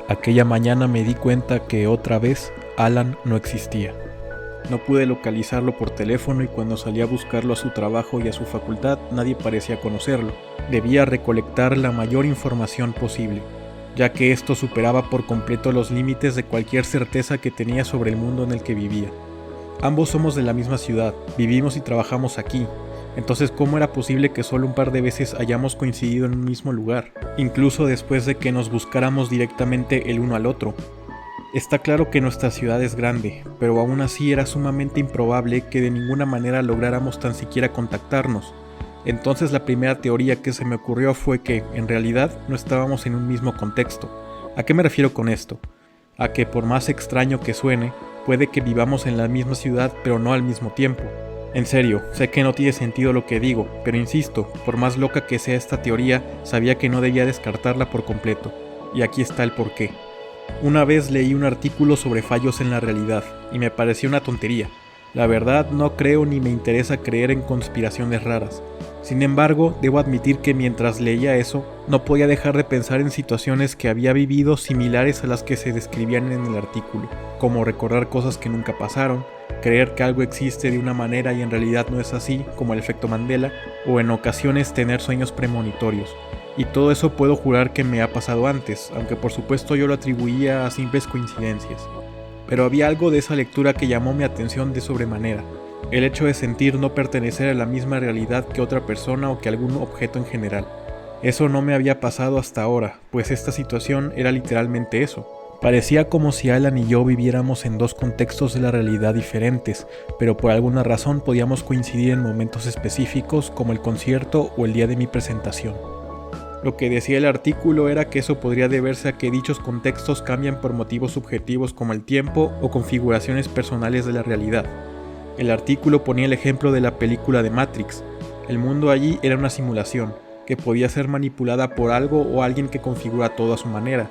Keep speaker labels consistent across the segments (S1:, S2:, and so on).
S1: Aquella mañana me di cuenta que otra vez Alan no existía. No pude localizarlo por teléfono y cuando salí a buscarlo a su trabajo y a su facultad nadie parecía conocerlo. Debía recolectar la mayor información posible, ya que esto superaba por completo los límites de cualquier certeza que tenía sobre el mundo en el que vivía. Ambos somos de la misma ciudad, vivimos y trabajamos aquí. Entonces, ¿cómo era posible que solo un par de veces hayamos coincidido en un mismo lugar, incluso después de que nos buscáramos directamente el uno al otro? Está claro que nuestra ciudad es grande, pero aún así era sumamente improbable que de ninguna manera lográramos tan siquiera contactarnos. Entonces la primera teoría que se me ocurrió fue que, en realidad, no estábamos en un mismo contexto. ¿A qué me refiero con esto? A que por más extraño que suene, puede que vivamos en la misma ciudad pero no al mismo tiempo. En serio, sé que no tiene sentido lo que digo, pero insisto, por más loca que sea esta teoría, sabía que no debía descartarla por completo. Y aquí está el porqué. Una vez leí un artículo sobre fallos en la realidad, y me pareció una tontería. La verdad, no creo ni me interesa creer en conspiraciones raras. Sin embargo, debo admitir que mientras leía eso, no podía dejar de pensar en situaciones que había vivido similares a las que se describían en el artículo, como recordar cosas que nunca pasaron, creer que algo existe de una manera y en realidad no es así, como el efecto Mandela, o en ocasiones tener sueños premonitorios. Y todo eso puedo jurar que me ha pasado antes, aunque por supuesto yo lo atribuía a simples coincidencias. Pero había algo de esa lectura que llamó mi atención de sobremanera. El hecho de sentir no pertenecer a la misma realidad que otra persona o que algún objeto en general. Eso no me había pasado hasta ahora, pues esta situación era literalmente eso. Parecía como si Alan y yo viviéramos en dos contextos de la realidad diferentes, pero por alguna razón podíamos coincidir en momentos específicos como el concierto o el día de mi presentación. Lo que decía el artículo era que eso podría deberse a que dichos contextos cambian por motivos subjetivos como el tiempo o configuraciones personales de la realidad. El artículo ponía el ejemplo de la película de Matrix. El mundo allí era una simulación, que podía ser manipulada por algo o alguien que configura todo a su manera.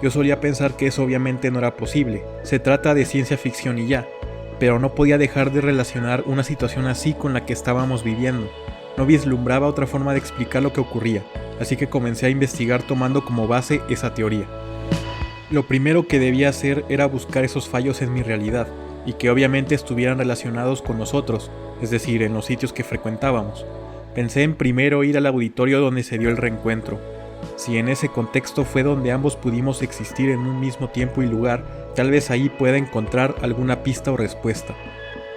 S1: Yo solía pensar que eso obviamente no era posible, se trata de ciencia ficción y ya, pero no podía dejar de relacionar una situación así con la que estábamos viviendo. No vislumbraba otra forma de explicar lo que ocurría, así que comencé a investigar tomando como base esa teoría. Lo primero que debía hacer era buscar esos fallos en mi realidad, y que obviamente estuvieran relacionados con nosotros, es decir, en los sitios que frecuentábamos. Pensé en primero ir al auditorio donde se dio el reencuentro. Si en ese contexto fue donde ambos pudimos existir en un mismo tiempo y lugar, tal vez ahí pueda encontrar alguna pista o respuesta.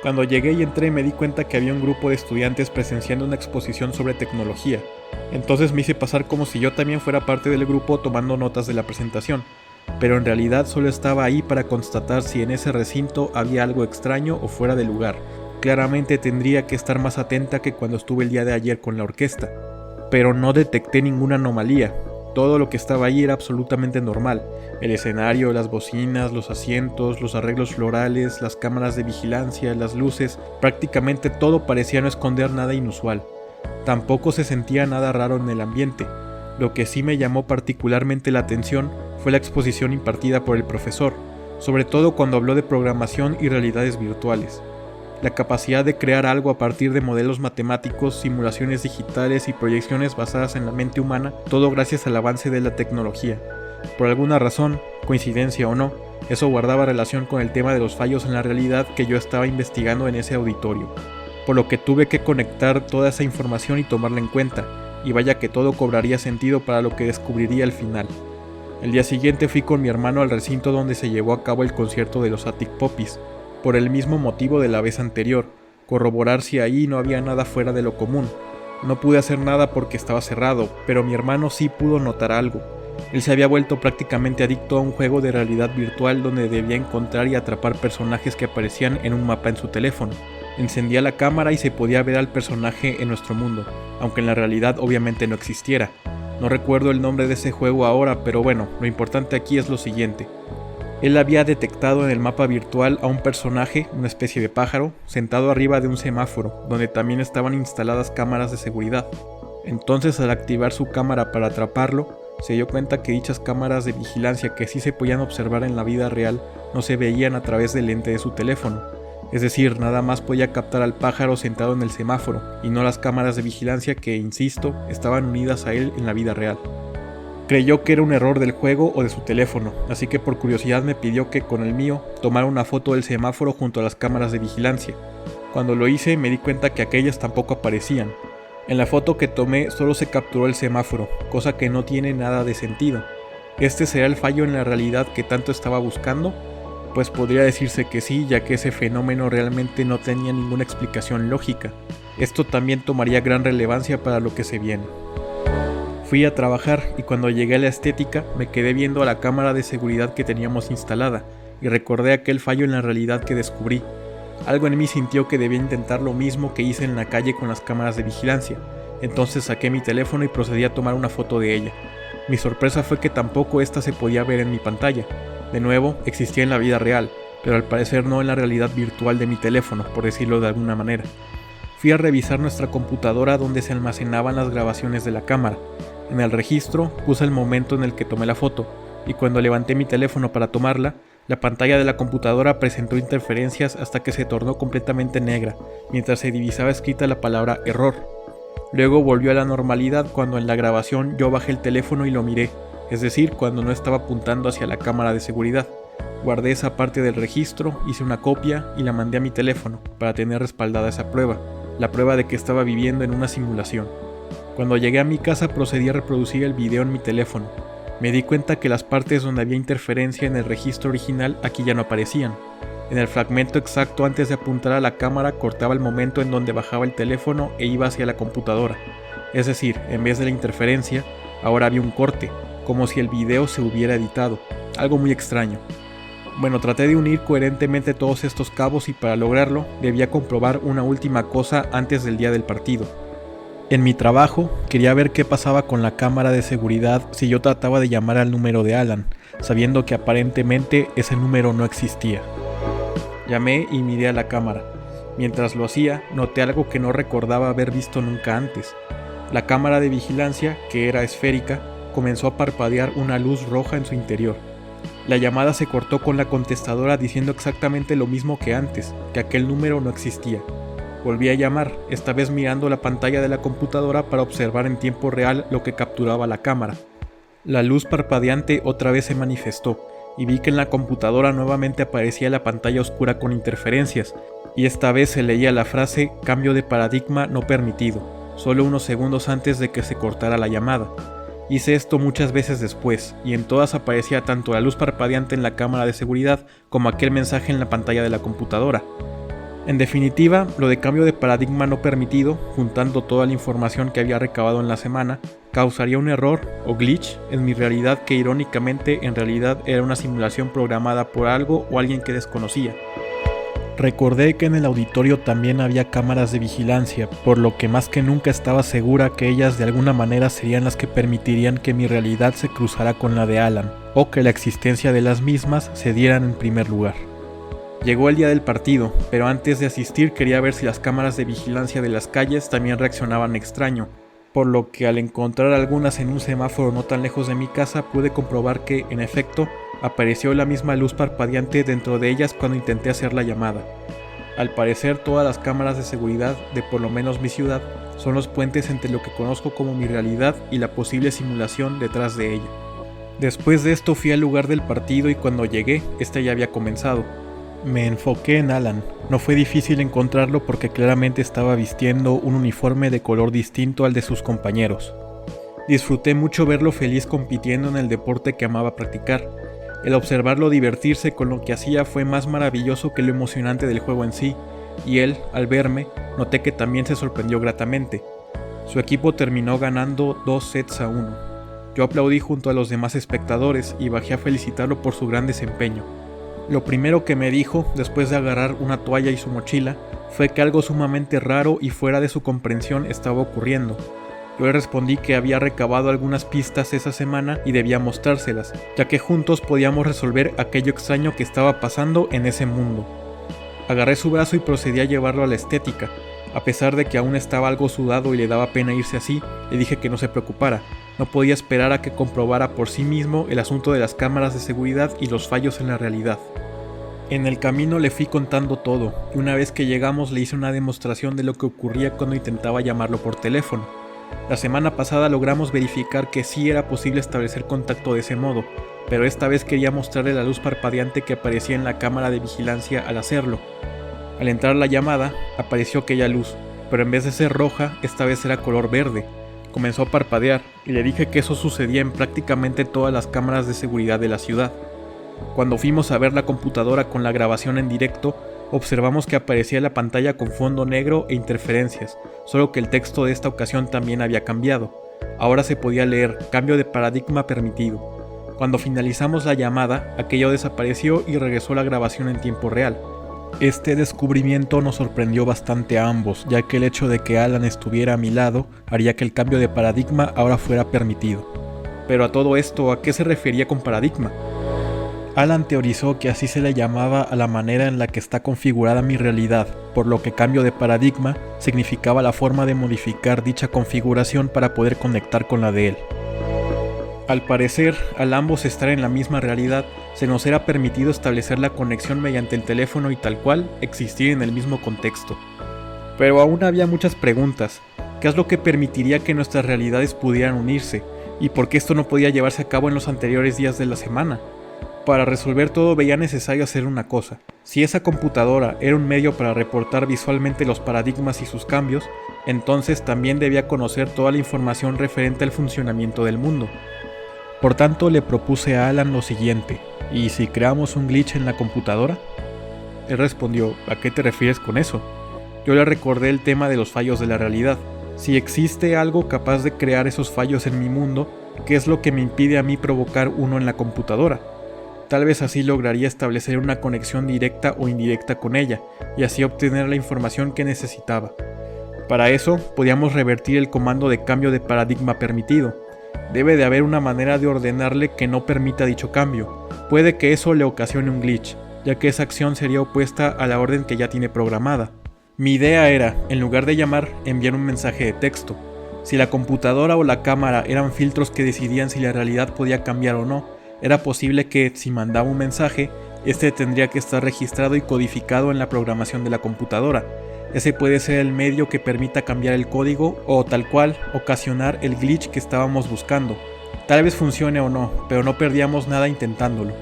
S1: Cuando llegué y entré me di cuenta que había un grupo de estudiantes presenciando una exposición sobre tecnología. Entonces me hice pasar como si yo también fuera parte del grupo tomando notas de la presentación, pero en realidad solo estaba ahí para constatar si en ese recinto había algo extraño o fuera de lugar. Claramente tendría que estar más atenta que cuando estuve el día de ayer con la orquesta, pero no detecté ninguna anomalía. Todo lo que estaba ahí era absolutamente normal. El escenario, las bocinas, los asientos, los arreglos florales, las cámaras de vigilancia, las luces, prácticamente todo parecía no esconder nada inusual. Tampoco se sentía nada raro en el ambiente. Lo que sí me llamó particularmente la atención fue la exposición impartida por el profesor, sobre todo cuando habló de programación y realidades virtuales. La capacidad de crear algo a partir de modelos matemáticos, simulaciones digitales y proyecciones basadas en la mente humana, todo gracias al avance de la tecnología. Por alguna razón, coincidencia o no, eso guardaba relación con el tema de los fallos en la realidad que yo estaba investigando en ese auditorio, por lo que tuve que conectar toda esa información y tomarla en cuenta, y vaya que todo cobraría sentido para lo que descubriría al final. El día siguiente fui con mi hermano al recinto donde se llevó a cabo el concierto de los Arctic Poppies, por el mismo motivo de la vez anterior, corroborar si ahí no había nada fuera de lo común. No pude hacer nada porque estaba cerrado, pero mi hermano sí pudo notar algo. Él se había vuelto prácticamente adicto a un juego de realidad virtual donde debía encontrar y atrapar personajes que aparecían en un mapa en su teléfono. Encendía la cámara y se podía ver al personaje en nuestro mundo, aunque en la realidad obviamente no existiera. No recuerdo el nombre de ese juego ahora, pero bueno, lo importante aquí es lo siguiente. Él había detectado en el mapa virtual a un personaje, una especie de pájaro, sentado arriba de un semáforo, donde también estaban instaladas cámaras de seguridad. Entonces, al activar su cámara para atraparlo, se dio cuenta que dichas cámaras de vigilancia que sí se podían observar en la vida real no se veían a través del lente de su teléfono. Es decir, nada más podía captar al pájaro sentado en el semáforo, y no las cámaras de vigilancia que, insisto, estaban unidas a él en la vida real. Creyó que era un error del juego o de su teléfono, así que por curiosidad me pidió que con el mío tomara una foto del semáforo junto a las cámaras de vigilancia. Cuando lo hice me di cuenta que aquellas tampoco aparecían. En la foto que tomé solo se capturó el semáforo, cosa que no tiene nada de sentido. ¿Este será el fallo en la realidad que tanto estaba buscando? Pues podría decirse que sí, ya que ese fenómeno realmente no tenía ninguna explicación lógica. Esto también tomaría gran relevancia para lo que se viene. Fui a trabajar y cuando llegué a la estética me quedé viendo a la cámara de seguridad que teníamos instalada y recordé aquel fallo en la realidad que descubrí. Algo en mí sintió que debía intentar lo mismo que hice en la calle con las cámaras de vigilancia. Entonces saqué mi teléfono y procedí a tomar una foto de ella. Mi sorpresa fue que tampoco esta se podía ver en mi pantalla. De nuevo, existía en la vida real, pero al parecer no en la realidad virtual de mi teléfono, por decirlo de alguna manera. Fui a revisar nuestra computadora donde se almacenaban las grabaciones de la cámara. En el registro puse el momento en el que tomé la foto, y cuando levanté mi teléfono para tomarla, la pantalla de la computadora presentó interferencias hasta que se tornó completamente negra, mientras se divisaba escrita la palabra error. Luego volvió a la normalidad cuando en la grabación yo bajé el teléfono y lo miré, es decir, cuando no estaba apuntando hacia la cámara de seguridad. Guardé esa parte del registro, hice una copia y la mandé a mi teléfono para tener respaldada esa prueba, la prueba de que estaba viviendo en una simulación. Cuando llegué a mi casa procedí a reproducir el video en mi teléfono. Me di cuenta que las partes donde había interferencia en el registro original aquí ya no aparecían. En el fragmento exacto antes de apuntar a la cámara cortaba el momento en donde bajaba el teléfono e iba hacia la computadora. Es decir, en vez de la interferencia, ahora había un corte, como si el video se hubiera editado. Algo muy extraño. Bueno, traté de unir coherentemente todos estos cabos y para lograrlo debía comprobar una última cosa antes del día del partido. En mi trabajo, quería ver qué pasaba con la cámara de seguridad si yo trataba de llamar al número de Alan, sabiendo que aparentemente ese número no existía. Llamé y miré a la cámara. Mientras lo hacía, noté algo que no recordaba haber visto nunca antes. La cámara de vigilancia, que era esférica, comenzó a parpadear una luz roja en su interior. La llamada se cortó con la contestadora diciendo exactamente lo mismo que antes, que aquel número no existía. Volví a llamar, esta vez mirando la pantalla de la computadora para observar en tiempo real lo que capturaba la cámara. La luz parpadeante otra vez se manifestó, y vi que en la computadora nuevamente aparecía la pantalla oscura con interferencias, y esta vez se leía la frase "cambio de paradigma no permitido", solo unos segundos antes de que se cortara la llamada. Hice esto muchas veces después, y en todas aparecía tanto la luz parpadeante en la cámara de seguridad como aquel mensaje en la pantalla de la computadora. En definitiva, lo de cambio de paradigma no permitido, juntando toda la información que había recabado en la semana, causaría un error o glitch en mi realidad que irónicamente en realidad era una simulación programada por algo o alguien que desconocía. Recordé que en el auditorio también había cámaras de vigilancia, por lo que más que nunca estaba segura que ellas de alguna manera serían las que permitirían que mi realidad se cruzara con la de Alan, o que la existencia de las mismas se dieran en primer lugar. Llegó el día del partido, pero antes de asistir quería ver si las cámaras de vigilancia de las calles también reaccionaban extraño, por lo que al encontrar algunas en un semáforo no tan lejos de mi casa pude comprobar que, en efecto, apareció la misma luz parpadeante dentro de ellas cuando intenté hacer la llamada. Al parecer todas las cámaras de seguridad de por lo menos mi ciudad son los puentes entre lo que conozco como mi realidad y la posible simulación detrás de ella. Después de esto fui al lugar del partido y cuando llegué, este ya había comenzado. Me enfoqué en Alan. No fue difícil encontrarlo porque claramente estaba vistiendo un uniforme de color distinto al de sus compañeros. Disfruté mucho verlo feliz compitiendo en el deporte que amaba practicar. El observarlo divertirse con lo que hacía fue más maravilloso que lo emocionante del juego en sí, y él, al verme, noté que también se sorprendió gratamente. Su equipo terminó ganando 2-1. Yo aplaudí junto a los demás espectadores y bajé a felicitarlo por su gran desempeño. Lo primero que me dijo, después de agarrar una toalla y su mochila, fue que algo sumamente raro y fuera de su comprensión estaba ocurriendo. Yo le respondí que había recabado algunas pistas esa semana y debía mostrárselas, ya que juntos podíamos resolver aquello extraño que estaba pasando en ese mundo. Agarré su brazo y procedí a llevarlo a la estética. A pesar de que aún estaba algo sudado y le daba pena irse así, le dije que no se preocupara. No podía esperar a que comprobara por sí mismo el asunto de las cámaras de seguridad y los fallos en la realidad. En el camino le fui contando todo, y una vez que llegamos le hice una demostración de lo que ocurría cuando intentaba llamarlo por teléfono. La semana pasada logramos verificar que sí era posible establecer contacto de ese modo, pero esta vez quería mostrarle la luz parpadeante que aparecía en la cámara de vigilancia al hacerlo. Al entrar la llamada, apareció aquella luz, pero en vez de ser roja, esta vez era color verde. Comenzó a parpadear y le dije que eso sucedía en prácticamente todas las cámaras de seguridad de la ciudad. Cuando fuimos a ver la computadora con la grabación en directo, observamos que aparecía la pantalla con fondo negro e interferencias, solo que el texto de esta ocasión también había cambiado. Ahora se podía leer "Cambio de paradigma permitido". Cuando finalizamos la llamada, aquello desapareció y regresó la grabación en tiempo real. Este descubrimiento nos sorprendió bastante a ambos, ya que el hecho de que Alan estuviera a mi lado haría que el cambio de paradigma ahora fuera permitido. Pero a todo esto, ¿a qué se refería con paradigma? Alan teorizó que así se le llamaba a la manera en la que está configurada mi realidad, por lo que cambio de paradigma significaba la forma de modificar dicha configuración para poder conectar con la de él. Al parecer, al ambos estar en la misma realidad, se nos era permitido establecer la conexión mediante el teléfono y tal cual existir en el mismo contexto. Pero aún había muchas preguntas. ¿Qué es lo que permitiría que nuestras realidades pudieran unirse? ¿Y por qué esto no podía llevarse a cabo en los anteriores días de la semana? Para resolver todo veía necesario hacer una cosa. Si esa computadora era un medio para reportar visualmente los paradigmas y sus cambios, entonces también debía conocer toda la información referente al funcionamiento del mundo. Por tanto, le propuse a Alan lo siguiente: ¿y si creamos un glitch en la computadora? Él respondió: ¿a qué te refieres con eso? Yo le recordé el tema de los fallos de la realidad. Si existe algo capaz de crear esos fallos en mi mundo, ¿qué es lo que me impide a mí provocar uno en la computadora? Tal vez así lograría establecer una conexión directa o indirecta con ella, y así obtener la información que necesitaba. Para eso, podíamos revertir el comando de cambio de paradigma permitido. Debe de haber una manera de ordenarle que no permita dicho cambio. Puede que eso le ocasione un glitch, ya que esa acción sería opuesta a la orden que ya tiene programada. Mi idea era, en lugar de llamar, enviar un mensaje de texto. Si la computadora o la cámara eran filtros que decidían si la realidad podía cambiar o no, era posible que, si mandaba un mensaje, este tendría que estar registrado y codificado en la programación de la computadora. Ese puede ser el medio que permita cambiar el código o, tal cual, ocasionar el glitch que estábamos buscando. Tal vez funcione o no, pero no perdíamos nada intentándolo.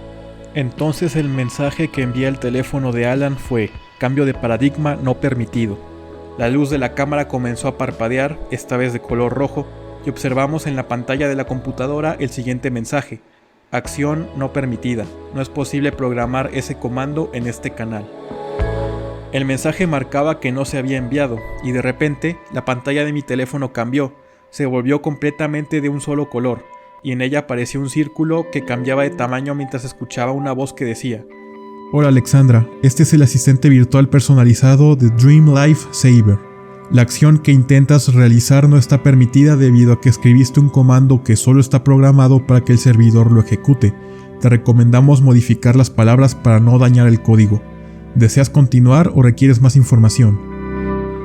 S1: Entonces el mensaje que envié al teléfono de Alan fue: cambio de paradigma no permitido. La luz de la cámara comenzó a parpadear, esta vez de color rojo, y observamos en la pantalla de la computadora el siguiente mensaje: acción no permitida, no es posible programar ese comando en este canal. El mensaje marcaba que no se había enviado, y de repente la pantalla de mi teléfono cambió, se volvió completamente de un solo color, y en ella apareció un círculo que cambiaba de tamaño mientras escuchaba una voz que decía:
S2: Hola Alexandra, este es el asistente virtual personalizado de Dream Life Saver. La acción que intentas realizar no está permitida debido a que escribiste un comando que solo está programado para que el servidor lo ejecute. Te recomendamos modificar las palabras para no dañar el código. ¿Deseas continuar o requieres más información?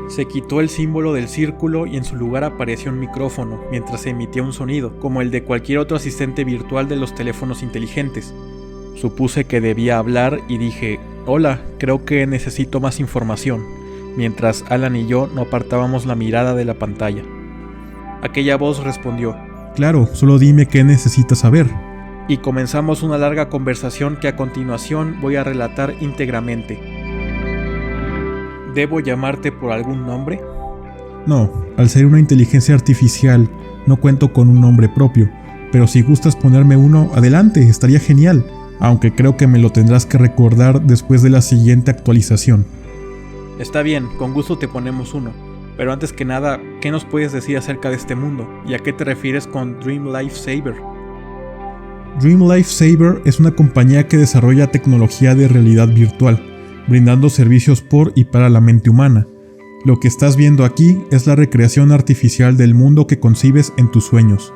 S1: Se quitó el símbolo del círculo y en su lugar apareció un micrófono mientras se emitía un sonido, como el de cualquier otro asistente virtual de los teléfonos inteligentes. Supuse que debía hablar y dije: hola, creo que necesito más información, mientras Alan y yo no apartábamos la mirada de la pantalla. Aquella voz respondió:
S2: claro, solo dime qué necesitas saber.
S1: Y comenzamos una larga conversación que a continuación voy a relatar íntegramente. ¿Debo llamarte por algún nombre?
S2: No, al ser una inteligencia artificial, no cuento con un nombre propio, pero si gustas ponerme uno, adelante, estaría genial, aunque creo que me lo tendrás que recordar después de la siguiente actualización.
S1: Está bien, con gusto te ponemos uno, pero antes que nada, ¿qué nos puedes decir acerca de este mundo? ¿Y a qué te refieres con Dream Life Saver?
S2: Dream Life Saver es una compañía que desarrolla tecnología de realidad virtual, brindando servicios por y para la mente humana. Lo que estás viendo aquí es la recreación artificial del mundo que concibes en tus sueños.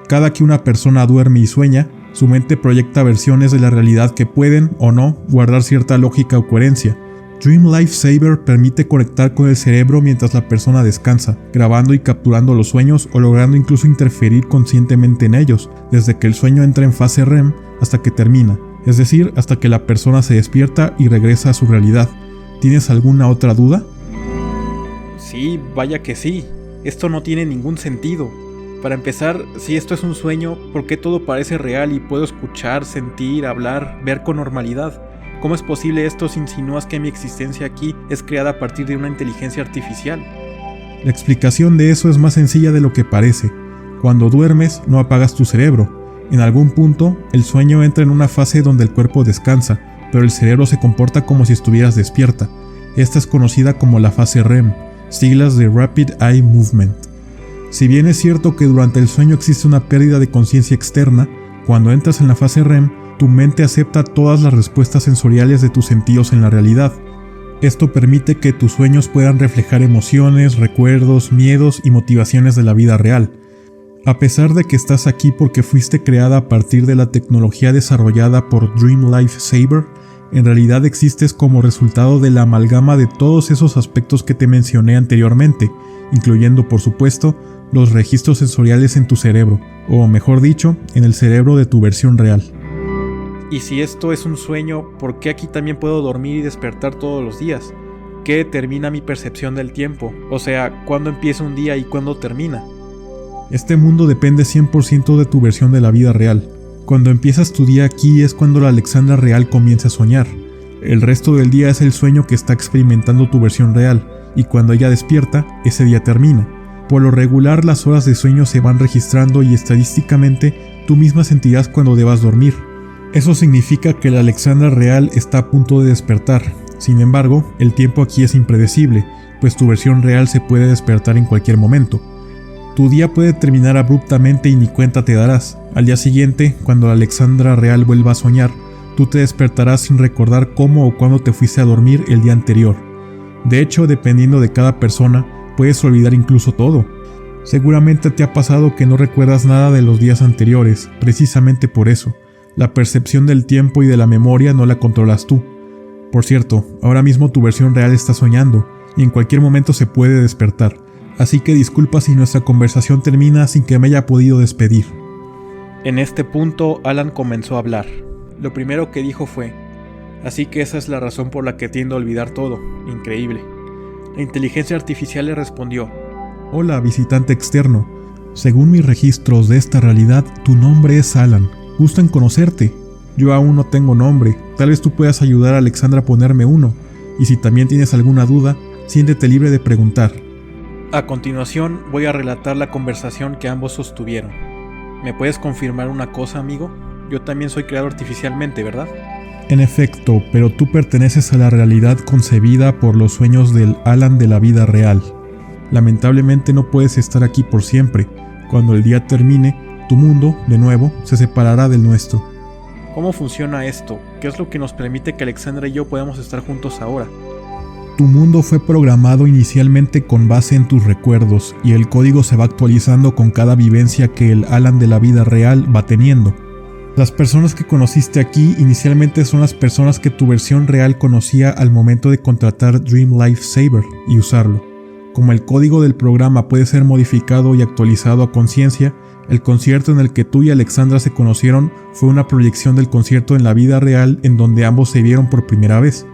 S2: Cada que una persona duerme y sueña, su mente proyecta versiones de la realidad que pueden, o no, guardar cierta lógica o coherencia. Dream Life Saver permite conectar con el cerebro mientras la persona descansa, grabando y capturando los sueños o logrando incluso interferir conscientemente en ellos, desde que el sueño entra en fase REM hasta que termina, es decir, hasta que la persona se despierta y regresa a su realidad. ¿Tienes alguna otra duda?
S1: Sí, vaya que sí. Esto no tiene ningún sentido. Para empezar, si esto es un sueño, ¿por qué todo parece real y puedo escuchar, sentir, hablar, ver con normalidad? ¿Cómo es posible esto si insinúas que mi existencia aquí es creada a partir de una inteligencia artificial?
S2: La explicación de eso es más sencilla de lo que parece. Cuando duermes, no apagas tu cerebro. En algún punto, el sueño entra en una fase donde el cuerpo descansa, pero el cerebro se comporta como si estuvieras despierta. Esta es conocida como la fase REM, siglas de Rapid Eye Movement. Si bien es cierto que durante el sueño existe una pérdida de conciencia externa, cuando entras en la fase REM, tu mente acepta todas las respuestas sensoriales de tus sentidos en la realidad. Esto permite que tus sueños puedan reflejar emociones, recuerdos, miedos y motivaciones de la vida real. A pesar de que estás aquí porque fuiste creada a partir de la tecnología desarrollada por Dream Life Saber, en realidad existes como resultado de la amalgama de todos esos aspectos que te mencioné anteriormente, incluyendo, por supuesto, los registros sensoriales en tu cerebro, o mejor dicho, en el cerebro de tu versión real.
S1: Y si esto es un sueño, ¿por qué aquí también puedo dormir y despertar todos los días? ¿Qué determina mi percepción del tiempo? O sea, ¿cuándo empieza un día y cuándo termina?
S2: Este mundo depende 100% de tu versión de la vida real. Cuando empiezas tu día aquí es cuando la Alexandra real comienza a soñar. El resto del día es el sueño que está experimentando tu versión real, y cuando ella despierta, ese día termina. Por lo regular, las horas de sueño se van registrando y estadísticamente tú misma sentirás cuando debas dormir. Eso significa que la Alexandra real está a punto de despertar. Sin embargo, el tiempo aquí es impredecible, pues tu versión real se puede despertar en cualquier momento. Tu día puede terminar abruptamente y ni cuenta te darás. Al día siguiente, cuando la Alexandra real vuelva a soñar, tú te despertarás sin recordar cómo o cuándo te fuiste a dormir el día anterior. De hecho, dependiendo de cada persona, puedes olvidar incluso todo. Seguramente te ha pasado que no recuerdas nada de los días anteriores, precisamente por eso. La percepción del tiempo y de la memoria no la controlas tú. Por cierto, ahora mismo tu versión real está soñando, y en cualquier momento se puede despertar, así que disculpa si nuestra conversación termina sin que me haya podido despedir.
S1: En este punto, Alan comenzó a hablar. Lo primero que dijo fue: así que esa es la razón por la que tiendo a olvidar todo. Increíble. La inteligencia artificial le respondió:
S2: hola, visitante externo. Según mis registros de esta realidad, tu nombre es Alan. Gusto en conocerte. Yo aún no tengo nombre. Tal vez tú puedas ayudar a Alexandra a ponerme uno. Y si también tienes alguna duda, siéntete libre de preguntar.
S1: A continuación, voy a relatar la conversación que ambos sostuvieron. ¿Me puedes confirmar una cosa, amigo? Yo también soy creado artificialmente, ¿verdad?
S2: En efecto, pero tú perteneces a la realidad concebida por los sueños del Alan de la vida real. Lamentablemente no puedes estar aquí por siempre. Cuando el día termine, tu mundo, de nuevo, se separará del nuestro.
S1: ¿Cómo funciona esto? ¿Qué es lo que nos permite que Alexandra y yo podamos estar juntos ahora?
S2: Tu mundo fue programado inicialmente con base en tus recuerdos, y el código se va actualizando con cada vivencia que el Alan de la vida real va teniendo. Las personas que conociste aquí inicialmente son las personas que tu versión real conocía al momento de contratar Dream Life Saber y usarlo. Como el código del programa puede ser modificado y actualizado a conciencia, el concierto en el que tú y Alexandra se conocieron fue una proyección del concierto en la vida real en donde ambos se vieron por primera vez.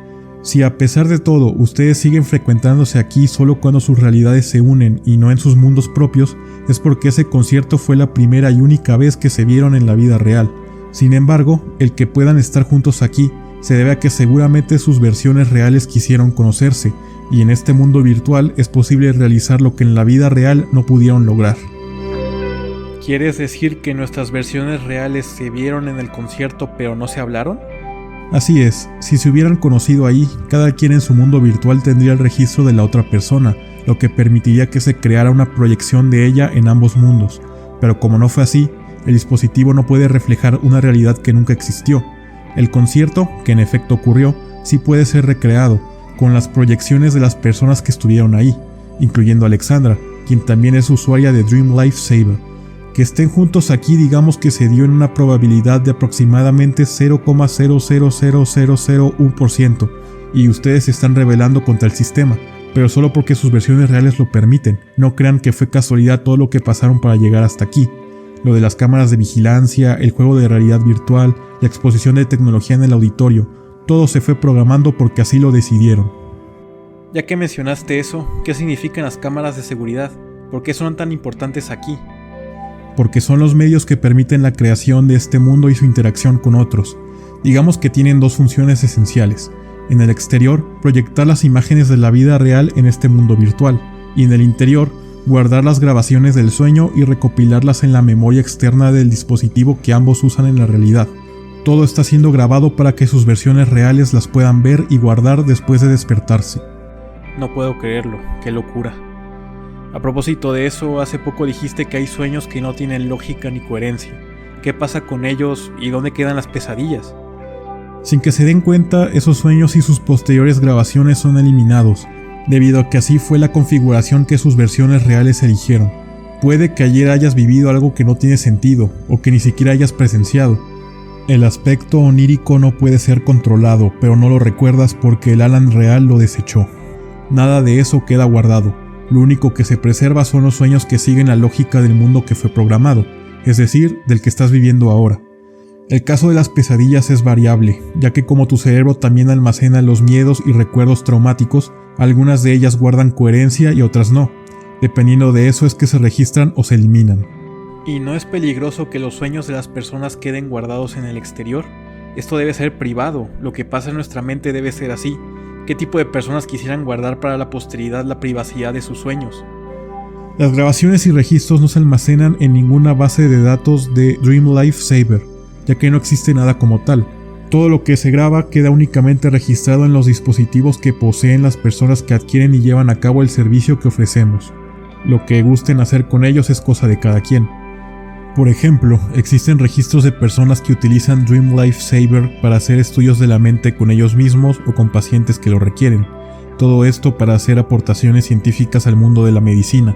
S2: Si a pesar de todo ustedes siguen frecuentándose aquí solo cuando sus realidades se unen y no en sus mundos propios, es porque ese concierto fue la primera y única vez que se vieron en la vida real. Sin embargo, el que puedan estar juntos aquí se debe a que seguramente sus versiones reales quisieron conocerse, y en este mundo virtual es posible realizar lo que en la vida real no pudieron lograr.
S1: ¿Quieres decir que nuestras versiones reales se vieron en el concierto pero no se hablaron?
S2: Así es, si se hubieran conocido ahí, cada quien en su mundo virtual tendría el registro de la otra persona, lo que permitiría que se creara una proyección de ella en ambos mundos. Pero como no fue así, el dispositivo no puede reflejar una realidad que nunca existió. El concierto, que en efecto ocurrió, sí puede ser recreado, con las proyecciones de las personas que estuvieron ahí, incluyendo a Alexandra, quien también es usuaria de Dream Life Saber. Que estén juntos aquí digamos que se dio en una probabilidad de aproximadamente 0,00001%, y ustedes se están rebelando contra el sistema, pero solo porque sus versiones reales lo permiten. No crean que fue casualidad todo lo que pasaron para llegar hasta aquí. Lo de las cámaras de vigilancia, el juego de realidad virtual, la exposición de tecnología en el auditorio, todo se fue programando porque así lo decidieron.
S1: Ya que mencionaste eso, ¿qué significan las cámaras de seguridad? ¿Por qué son tan importantes aquí?
S2: Porque son los medios que permiten la creación de este mundo y su interacción con otros. Digamos que tienen dos funciones esenciales. En el exterior, proyectar las imágenes de la vida real en este mundo virtual, y en el interior, guardar las grabaciones del sueño y recopilarlas en la memoria externa del dispositivo que ambos usan en la realidad. Todo está siendo grabado para que sus versiones reales las puedan ver y guardar después de despertarse.
S1: No puedo creerlo, qué locura. A propósito de eso, hace poco dijiste que hay sueños que no tienen lógica ni coherencia. ¿Qué pasa con ellos y dónde quedan las pesadillas?
S2: Sin que se den cuenta, esos sueños y sus posteriores grabaciones son eliminados, debido a que así fue la configuración que sus versiones reales eligieron. Puede que ayer hayas vivido algo que no tiene sentido, o que ni siquiera hayas presenciado. El aspecto onírico no puede ser controlado, pero no lo recuerdas porque el Alan real lo desechó. Nada de eso queda guardado. Lo único que se preserva son los sueños que siguen la lógica del mundo que fue programado, es decir, del que estás viviendo ahora. El caso de las pesadillas es variable, ya que como tu cerebro también almacena los miedos y recuerdos traumáticos, algunas de ellas guardan coherencia y otras no. Dependiendo de eso es que se registran o se eliminan.
S1: ¿Y no es peligroso que los sueños de las personas queden guardados en el exterior? Esto debe ser privado, lo que pasa en nuestra mente debe ser así. ¿Qué tipo de personas quisieran guardar para la posteridad la privacidad de sus sueños?
S2: Las grabaciones y registros no se almacenan en ninguna base de datos de Dream Life Saver, ya que no existe nada como tal. Todo lo que se graba queda únicamente registrado en los dispositivos que poseen las personas que adquieren y llevan a cabo el servicio que ofrecemos. Lo que gusten hacer con ellos es cosa de cada quien. Por ejemplo, existen registros de personas que utilizan Dream Life Saver para hacer estudios de la mente con ellos mismos o con pacientes que lo requieren. Todo esto para hacer aportaciones científicas al mundo de la medicina.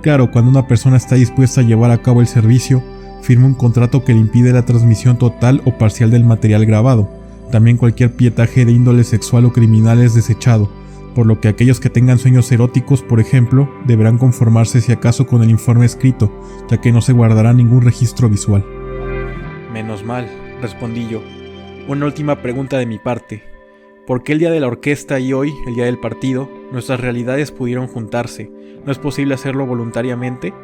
S2: Claro, cuando una persona está dispuesta a llevar a cabo el servicio, firma un contrato que le impide la transmisión total o parcial del material grabado. También cualquier pietaje de índole sexual o criminal es desechado, por lo que aquellos que tengan sueños eróticos, por ejemplo, deberán conformarse si acaso con el informe escrito, ya que no se guardará ningún registro visual.
S1: Menos mal, respondí yo. Una última pregunta de mi parte. ¿Por qué el día de la orquesta y hoy, el día del partido, nuestras realidades pudieron juntarse? ¿No es posible hacerlo voluntariamente?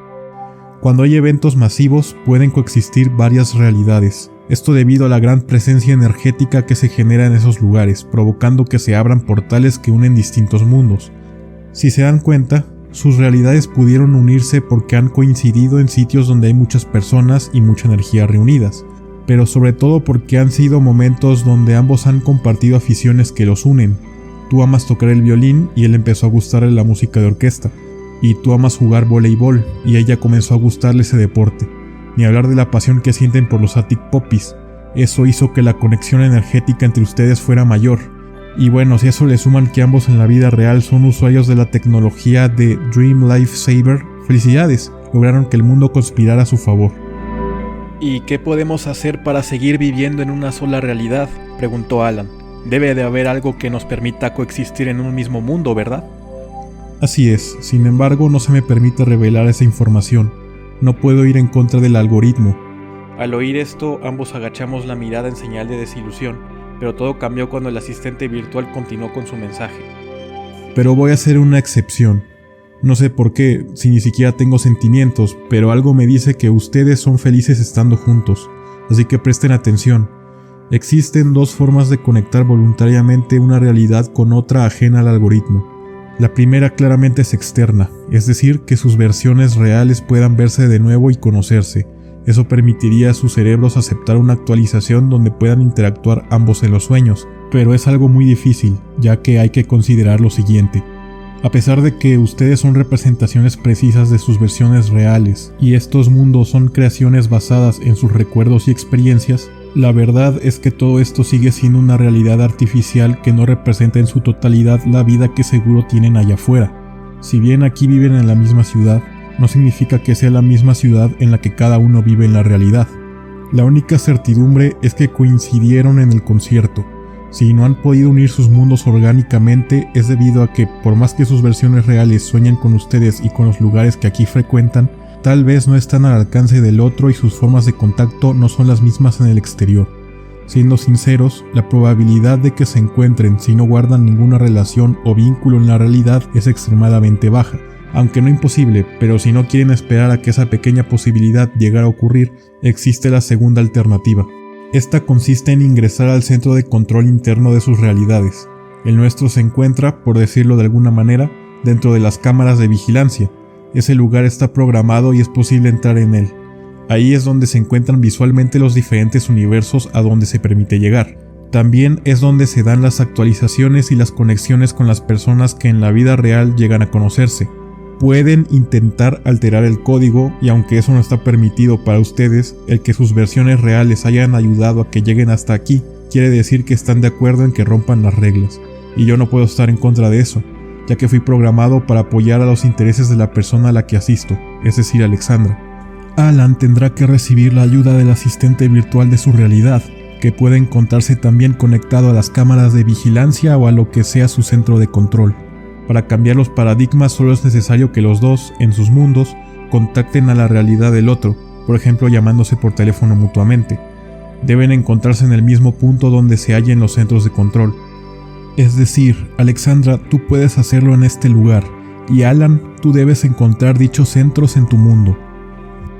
S2: Cuando hay eventos masivos, pueden coexistir varias realidades. Esto debido a la gran presencia energética que se genera en esos lugares, provocando que se abran portales que unen distintos mundos. Si se dan cuenta, sus realidades pudieron unirse porque han coincidido en sitios donde hay muchas personas y mucha energía reunidas, pero sobre todo porque han sido momentos donde ambos han compartido aficiones que los unen. Tú amas tocar el violín y él empezó a gustarle la música de orquesta, y tú amas jugar voleibol y ella comenzó a gustarle ese deporte. Ni hablar de la pasión que sienten por los Arctic Poppies. Eso hizo que la conexión energética entre ustedes fuera mayor. Y bueno, si a eso le suman que ambos en la vida real son usuarios de la tecnología de Dream Life Saver, felicidades, lograron que el mundo conspirara a su favor.
S1: ¿Y qué podemos hacer para seguir viviendo en una sola realidad?, preguntó Alan. Debe de haber algo que nos permita coexistir en un mismo mundo, ¿verdad?
S2: Así es, sin embargo no se me permite revelar esa información. No puedo ir en contra del algoritmo.
S1: Al oír esto, ambos agachamos la mirada en señal de desilusión, pero todo cambió cuando el asistente virtual continuó con su mensaje.
S2: Pero voy a hacer una excepción. No sé por qué, si ni siquiera tengo sentimientos, pero algo me dice que ustedes son felices estando juntos, así que presten atención. Existen dos formas de conectar voluntariamente una realidad con otra ajena al algoritmo. La primera claramente es externa, es decir, que sus versiones reales puedan verse de nuevo y conocerse. Eso permitiría a sus cerebros aceptar una actualización donde puedan interactuar ambos en los sueños, pero es algo muy difícil, ya que hay que considerar lo siguiente. A pesar de que ustedes son representaciones precisas de sus versiones reales, y estos mundos son creaciones basadas en sus recuerdos y experiencias, la verdad es que todo esto sigue siendo una realidad artificial que no representa en su totalidad la vida que seguro tienen allá afuera. Si bien aquí viven en la misma ciudad, no significa que sea la misma ciudad en la que cada uno vive en la realidad. La única certidumbre es que coincidieron en el concierto. Si no han podido unir sus mundos orgánicamente es debido a que, por más que sus versiones reales sueñan con ustedes y con los lugares que aquí frecuentan, tal vez no están al alcance del otro y sus formas de contacto no son las mismas en el exterior. Siendo sinceros, la probabilidad de que se encuentren si no guardan ninguna relación o vínculo en la realidad es extremadamente baja, Aunque no imposible, pero si no quieren esperar a que esa pequeña posibilidad llegara a ocurrir, existe la segunda alternativa. Esta consiste en ingresar al centro de control interno de sus realidades. El nuestro se encuentra, por decirlo de alguna manera, dentro de las cámaras de vigilancia. Ese lugar está programado y es posible entrar en él. Ahí es donde se encuentran visualmente los diferentes universos a donde se permite llegar. También es donde se dan las actualizaciones y las conexiones con las personas que en la vida real llegan a conocerse. Pueden intentar alterar el código y aunque eso no está permitido para ustedes, el que sus versiones reales hayan ayudado a que lleguen hasta aquí quiere decir que están de acuerdo en que rompan las reglas. Y yo no puedo estar en contra de eso, ya que fui programado para apoyar a los intereses de la persona a la que asisto, es decir, Alexandra. Alan tendrá que recibir la ayuda del asistente virtual de su realidad, que puede encontrarse también conectado a las cámaras de vigilancia o a lo que sea su centro de control. Para cambiar los paradigmas solo es necesario que los dos, en sus mundos, contacten a la realidad del otro, por ejemplo llamándose por teléfono mutuamente. Deben encontrarse en el mismo punto donde se hallen los centros de control. Es decir, Alexandra, tú puedes hacerlo en este lugar, y Alan, tú debes encontrar dichos centros en tu mundo.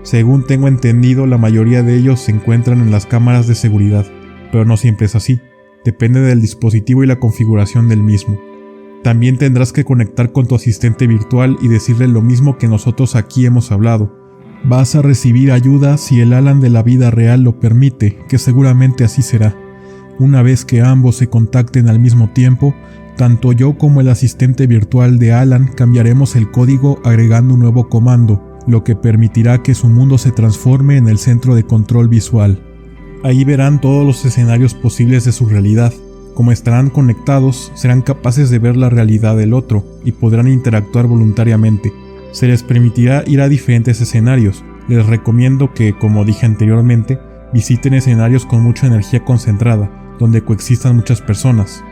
S2: Según tengo entendido, la mayoría de ellos se encuentran en las cámaras de seguridad, pero no siempre es así, depende del dispositivo y la configuración del mismo. También tendrás que conectar con tu asistente virtual y decirle lo mismo que nosotros aquí hemos hablado. Vas a recibir ayuda si el Alan de la vida real lo permite, que seguramente así será. Una vez que ambos se contacten al mismo tiempo, tanto yo como el asistente virtual de Alan cambiaremos el código agregando un nuevo comando, lo que permitirá que su mundo se transforme en el centro de control visual. Ahí verán todos los escenarios posibles de su realidad. Como estarán conectados, serán capaces de ver la realidad del otro y podrán interactuar voluntariamente. Se les permitirá ir a diferentes escenarios. Les recomiendo que, como dije anteriormente, visiten escenarios con mucha energía concentrada, donde coexistan muchas personas.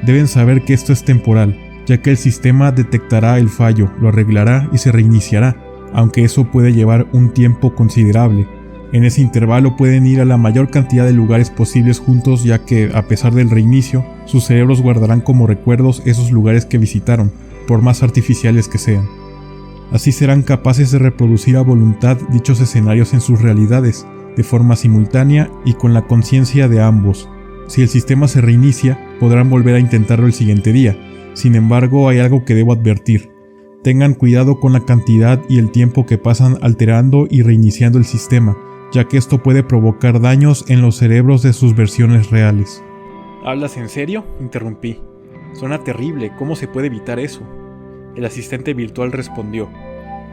S2: Deben saber que esto es temporal, ya que el sistema detectará el fallo, lo arreglará y se reiniciará, aunque eso puede llevar un tiempo considerable. En ese intervalo pueden ir a la mayor cantidad de lugares posibles juntos, ya que, a pesar del reinicio, sus cerebros guardarán como recuerdos esos lugares que visitaron, por más artificiales que sean. Así serán capaces de reproducir a voluntad dichos escenarios en sus realidades, de forma simultánea y con la conciencia de ambos. Si el sistema se reinicia, podrán volver a intentarlo el siguiente día. Sin embargo, hay algo que debo advertir. Tengan cuidado con la cantidad y el tiempo que pasan alterando y reiniciando el sistema, ya que esto puede provocar daños en los cerebros de sus versiones reales.
S1: ¿Hablas en serio?, interrumpí. Suena terrible, ¿cómo se puede evitar eso? El asistente virtual respondió: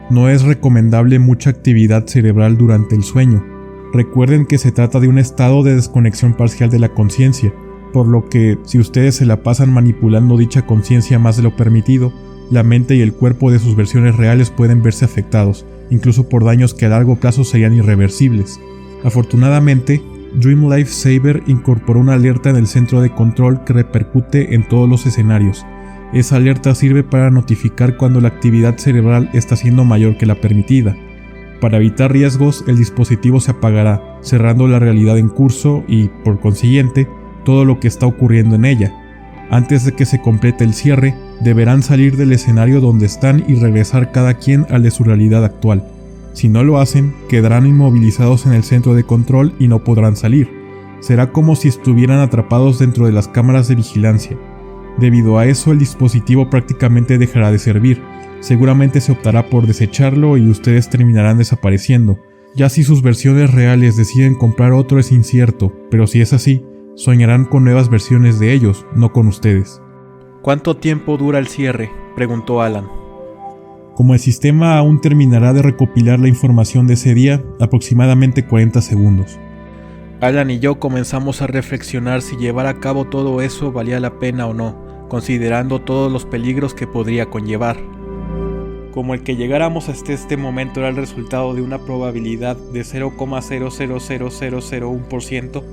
S2: No es recomendable mucha actividad cerebral durante el sueño. Recuerden que se trata de un estado de desconexión parcial de la conciencia, por lo que, si ustedes se la pasan manipulando dicha conciencia más de lo permitido, la mente y el cuerpo de sus versiones reales pueden verse afectados, incluso por daños que a largo plazo serían irreversibles. Afortunadamente, Dream Life Saver incorporó una alerta en el centro de control que repercute en todos los escenarios. Esa alerta sirve para notificar cuando la actividad cerebral está siendo mayor que la permitida. Para evitar riesgos, el dispositivo se apagará, cerrando la realidad en curso y, por consiguiente, todo lo que está ocurriendo en ella. Antes de que se complete el cierre, deberán salir del escenario donde están y regresar cada quien al de su realidad actual. Si no lo hacen, quedarán inmovilizados en el centro de control y no podrán salir. Será como si estuvieran atrapados dentro de las cámaras de vigilancia. Debido a eso, el dispositivo prácticamente dejará de servir. Seguramente se optará por desecharlo y ustedes terminarán desapareciendo. Ya si sus versiones reales deciden comprar otro es incierto, pero si es así, soñarán con nuevas versiones de ellos, no con ustedes.
S1: ¿Cuánto tiempo dura el cierre?, preguntó Alan.
S2: Como el sistema aún terminará de recopilar la información de ese día, aproximadamente 40 segundos.
S1: Alan y yo comenzamos a reflexionar si llevar a cabo todo eso valía la pena o no, considerando todos los peligros que podría conllevar. Como el que llegáramos hasta este momento era el resultado de una probabilidad de 0,000001%,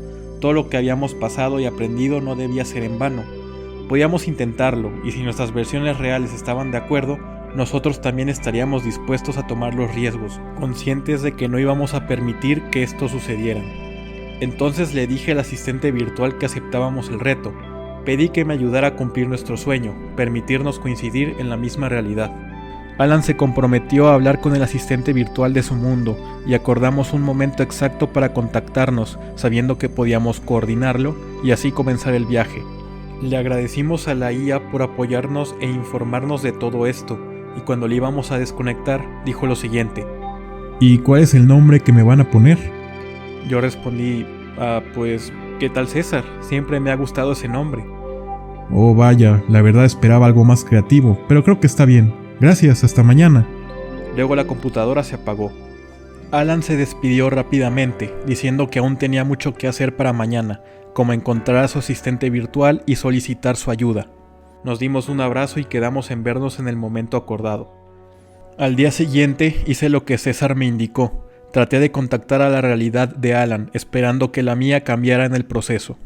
S1: todo lo que habíamos pasado y aprendido no debía ser en vano. Podíamos intentarlo, y si nuestras versiones reales estaban de acuerdo, nosotros también estaríamos dispuestos a tomar los riesgos, conscientes de que no íbamos a permitir que esto sucediera. Entonces le dije al asistente virtual que aceptábamos el reto. Pedí que me ayudara a cumplir nuestro sueño, permitirnos coincidir en la misma realidad. Alan se comprometió a hablar con el asistente virtual de su mundo y acordamos un momento exacto para contactarnos, sabiendo que podíamos coordinarlo y así comenzar el viaje. Le agradecimos a la IA por apoyarnos e informarnos de todo esto, y cuando le íbamos a desconectar, dijo lo siguiente:
S2: ¿Y cuál es el nombre que me van a poner?
S1: Yo respondí: pues, ¿qué tal César? Siempre me ha gustado ese nombre.
S2: Oh vaya, la verdad esperaba algo más creativo, pero creo que está bien. Gracias, hasta mañana.
S1: Luego la computadora se apagó. Alan se despidió rápidamente, diciendo que aún tenía mucho que hacer para mañana, como encontrar a su asistente virtual y solicitar su ayuda. Nos dimos un abrazo y quedamos en vernos en el momento acordado. Al día siguiente hice lo que César me indicó. Traté de contactar a la realidad de Alan, esperando que la mía cambiara en el proceso.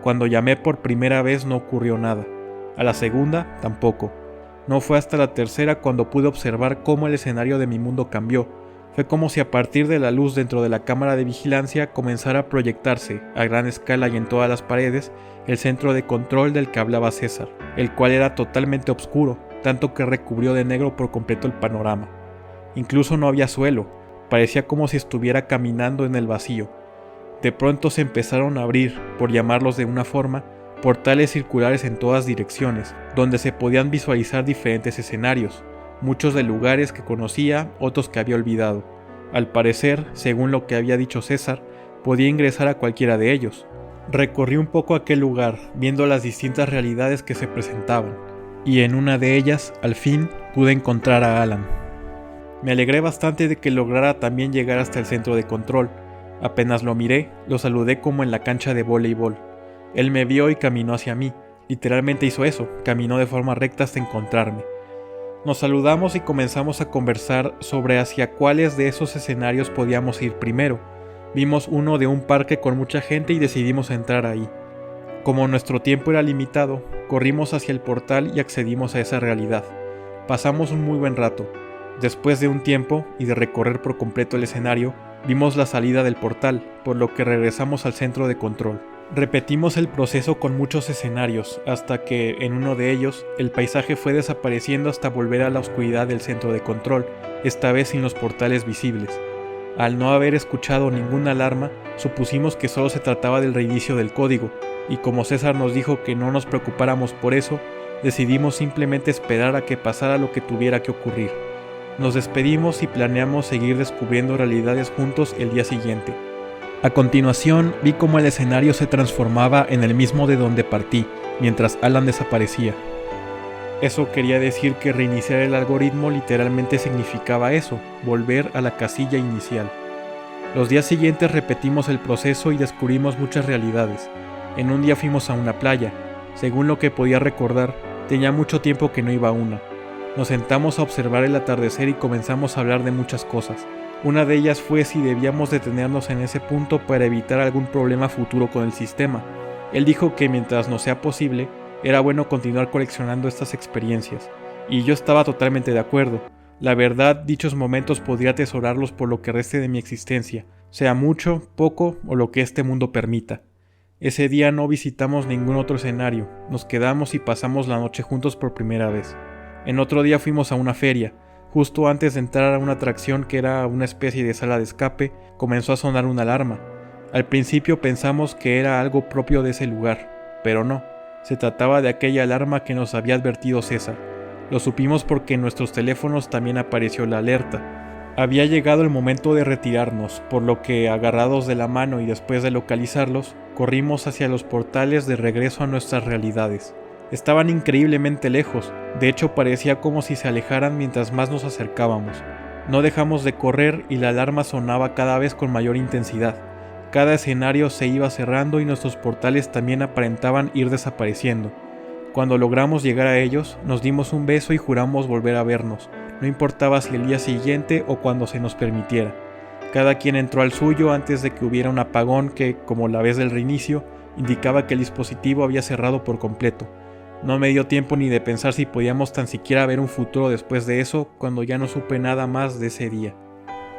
S1: Cuando llamé por primera vez no ocurrió nada. A la segunda, tampoco. No fue hasta la tercera cuando pude observar cómo el escenario de mi mundo cambió. Fue como si a partir de la luz dentro de la cámara de vigilancia comenzara a proyectarse, a gran escala y en todas las paredes, el centro de control del que hablaba César, el cual era totalmente oscuro, tanto que recubrió de negro por completo el panorama. Incluso no había suelo, parecía como si estuviera caminando en el vacío. De pronto se empezaron a abrir, por llamarlos de una forma, portales circulares en todas direcciones, donde se podían visualizar diferentes escenarios, muchos de lugares que conocía, otros que había olvidado. Al parecer, según lo que había dicho César, podía ingresar a cualquiera de ellos. Recorrí un poco aquel lugar, viendo las distintas realidades que se presentaban, y en una de ellas, al fin, pude encontrar a Alan. Me alegré bastante de que lograra también llegar hasta el centro de control. Apenas lo miré, lo saludé como en la cancha de voleibol. Él me vio y caminó hacia mí. Literalmente hizo eso, caminó de forma recta hasta encontrarme. Nos saludamos y comenzamos a conversar sobre hacia cuáles de esos escenarios podíamos ir primero. Vimos uno de un parque con mucha gente y decidimos entrar ahí. Como nuestro tiempo era limitado, corrimos hacia el portal y accedimos a esa realidad. Pasamos un muy buen rato. Después de un tiempo y de recorrer por completo el escenario, vimos la salida del portal, por lo que regresamos al centro de control. Repetimos el proceso con muchos escenarios, hasta que, en uno de ellos, el paisaje fue desapareciendo hasta volver a la oscuridad del centro de control, esta vez sin los portales visibles. Al no haber escuchado ninguna alarma, supusimos que solo se trataba del reinicio del código, y como César nos dijo que no nos preocupáramos por eso, decidimos simplemente esperar a que pasara lo que tuviera que ocurrir. Nos despedimos y planeamos seguir descubriendo realidades juntos el día siguiente. A continuación, vi cómo el escenario se transformaba en el mismo de donde partí, mientras Alan desaparecía. Eso quería decir que reiniciar el algoritmo literalmente significaba eso, volver a la casilla inicial. Los días siguientes repetimos el proceso y descubrimos muchas realidades. En un día fuimos a una playa. Según lo que podía recordar, tenía mucho tiempo que no iba a una. Nos sentamos a observar el atardecer y comenzamos a hablar de muchas cosas. Una de ellas fue si debíamos detenernos en ese punto para evitar algún problema futuro con el sistema. Él dijo que mientras no sea posible, era bueno continuar coleccionando estas experiencias. Y yo estaba totalmente de acuerdo. La verdad, dichos momentos podría atesorarlos por lo que reste de mi existencia, sea mucho, poco o lo que este mundo permita. Ese día no visitamos ningún otro escenario, nos quedamos y pasamos la noche juntos por primera vez. En otro día fuimos a una feria. Justo antes de entrar a una atracción que era una especie de sala de escape, comenzó a sonar una alarma. Al principio pensamos que era algo propio de ese lugar, pero no, se trataba de aquella alarma que nos había advertido César. Lo supimos porque en nuestros teléfonos también apareció la alerta. Había llegado el momento de retirarnos, por lo que, agarrados de la mano y después de localizarlos, corrimos hacia los portales de regreso a nuestras realidades. Estaban increíblemente lejos, de hecho parecía como si se alejaran mientras más nos acercábamos. No dejamos de correr y la alarma sonaba cada vez con mayor intensidad. Cada escenario se iba cerrando y nuestros portales también aparentaban ir desapareciendo. Cuando logramos llegar a ellos, nos dimos un beso y juramos volver a vernos, no importaba si el día siguiente o cuando se nos permitiera. Cada quien entró al suyo antes de que hubiera un apagón que, como la vez del reinicio, indicaba que el dispositivo había cerrado por completo. No me dio tiempo ni de pensar si podíamos tan siquiera ver un futuro después de eso, cuando ya no supe nada más de ese día.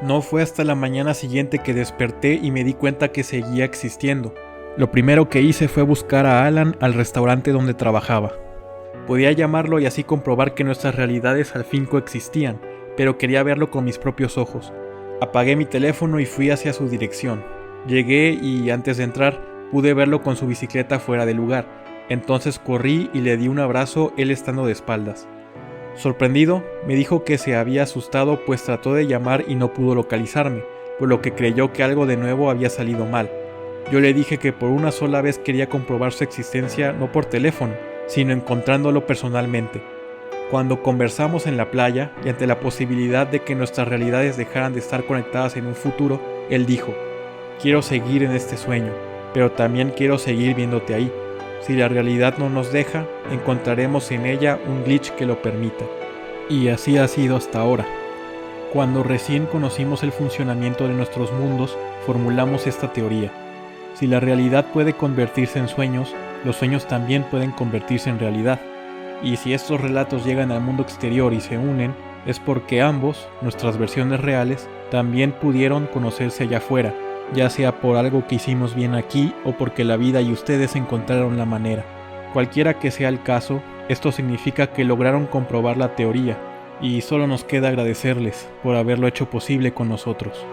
S1: No fue hasta la mañana siguiente que desperté y me di cuenta que seguía existiendo. Lo primero que hice fue buscar a Alan al restaurante donde trabajaba. Podía llamarlo y así comprobar que nuestras realidades al fin coexistían, pero quería verlo con mis propios ojos. Apagué mi teléfono y fui hacia su dirección. Llegué y antes de entrar pude verlo con su bicicleta fuera del lugar. Entonces corrí y le di un abrazo, él estando de espaldas. Sorprendido, me dijo que se había asustado pues trató de llamar y no pudo localizarme, por lo que creyó que algo de nuevo había salido mal. Yo le dije que por una sola vez quería comprobar su existencia no por teléfono, sino encontrándolo personalmente. Cuando conversamos en la playa y ante la posibilidad de que nuestras realidades dejaran de estar conectadas en un futuro, él dijo: quiero seguir en este sueño, pero también quiero seguir viéndote ahí. Si la realidad no nos deja, encontraremos en ella un glitch que lo permita. Y así ha sido hasta ahora. Cuando recién conocimos el funcionamiento de nuestros mundos, formulamos esta teoría. Si la realidad puede convertirse en sueños, los sueños también pueden convertirse en realidad. Y si estos relatos llegan al mundo exterior y se unen, es porque ambos, nuestras versiones reales, también pudieron conocerse allá afuera, ya sea por algo que hicimos bien aquí o porque la vida y ustedes encontraron la manera. Cualquiera que sea el caso, esto significa que lograron comprobar la teoría, y solo nos queda agradecerles por haberlo hecho posible con nosotros.